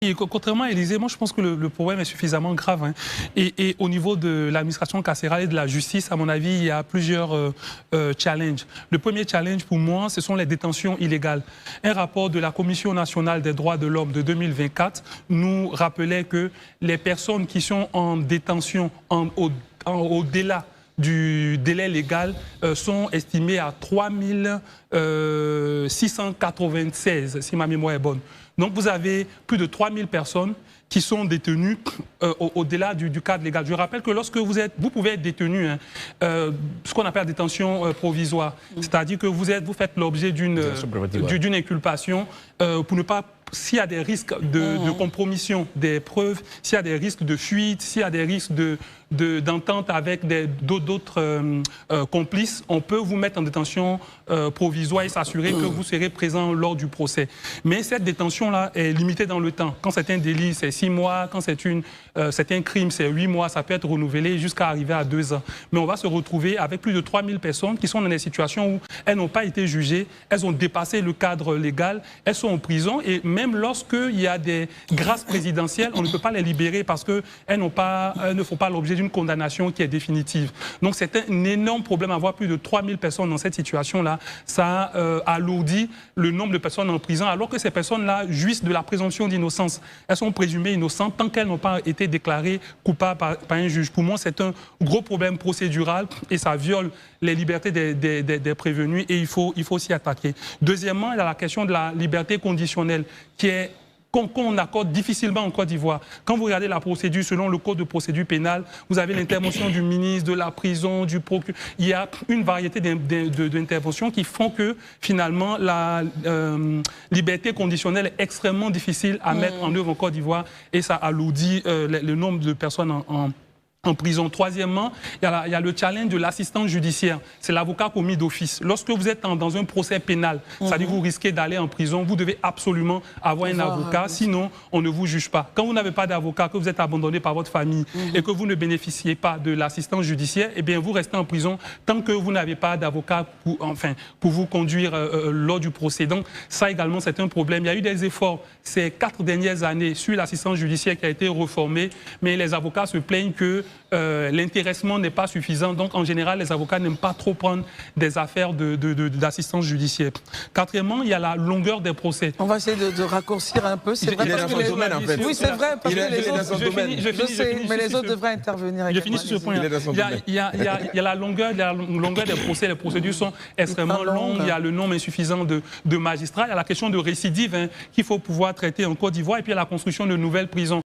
Et contrairement à Élysée, moi je pense que le problème est suffisamment grave. Hein. Et au niveau de l'administration carcérale et de la justice, à mon avis, il y a plusieurs challenges. Le premier challenge pour moi, ce sont les détentions illégales. Un rapport de la Commission nationale des droits de l'homme de 2024 nous rappelait que les personnes qui sont en détention au-delà du délai légal sont estimées à 3696, si ma mémoire est bonne. Donc vous avez plus de 3000 personnes qui sont détenues au-delà du cadre légal. Je rappelle que lorsque vous pouvez être détenu, hein, ce qu'on appelle la détention provisoire, c'est-à-dire que vous faites l'objet d'une inculpation pour ne pas, s'il y a des risques de compromission des preuves, s'il y a des risques de fuite, s'il y a des risques d'entente avec d'autres complices, on peut vous mettre en détention provisoire et s'assurer que vous serez présent lors du procès. Mais cette détention-là est limitée dans le temps. Quand c'est un délit, c'est 6 mois. Quand c'est un crime, c'est 8 mois. Ça peut être renouvelé jusqu'à arriver à 2 ans. Mais on va se retrouver avec plus de 3000 personnes qui sont dans des situations où elles n'ont pas été jugées, elles ont dépassé le cadre légal, elles sont en prison et même lorsqu'il y a des grâces présidentielles, on ne peut pas les libérer parce qu'elles ne font pas l'objet d'une condamnation qui est définitive. Donc c'est un énorme problème avoir plus de 3000 personnes dans cette situation-là. Ça alourdit le nombre de personnes en prison alors que ces personnes-là jouissent de la présomption d'innocence. Elles sont présumées innocentes tant qu'elles n'ont pas été déclarées coupables par un juge. Pour moi, c'est un gros problème procédural et ça viole les libertés des prévenus et il faut s'y attaquer. Deuxièmement, il y a la question de la liberté conditionnelle qu'on accorde difficilement en Côte d'Ivoire. Quand vous regardez la procédure, selon le code de procédure pénale, vous avez l'intervention du ministre, de la prison, du procureur. Il y a une variété d'interventions qui font que, finalement, la liberté conditionnelle est extrêmement difficile à mettre en œuvre en Côte d'Ivoire et ça alourdit le nombre de personnes en prison. Troisièmement, il y a le challenge de l'assistance judiciaire. C'est l'avocat commis d'office. Lorsque vous êtes dans un procès pénal, c'est-à-dire que vous risquez d'aller en prison, vous devez absolument avoir un avocat, sinon on ne vous juge pas. Quand vous n'avez pas d'avocat, que vous êtes abandonné par votre famille et que vous ne bénéficiez pas de l'assistance judiciaire, eh bien vous restez en prison tant que vous n'avez pas d'avocat pour vous conduire lors du procès. Donc ça également, c'est un problème. Il y a eu des efforts ces 4 dernières années sur l'assistance judiciaire qui a été réformée, mais les avocats se plaignent que l'intéressement n'est pas suffisant. Donc, en général, les avocats n'aiment pas trop prendre des affaires d'assistance judiciaire. Quatrièmement, il y a la longueur des procès. On va essayer de raccourcir un peu. C'est vrai parce que domaine, en fait. Oui, c'est vrai, parce que les autres... Mais les autres devraient intervenir. Je finis sur ce point. Il y a la longueur des procès. Les procédures sont extrêmement longues. Il y a le nombre insuffisant de magistrats. Il y a la question de récidive qu'il faut pouvoir traiter en Côte d'Ivoire. Et puis, il y a la construction de nouvelles prisons.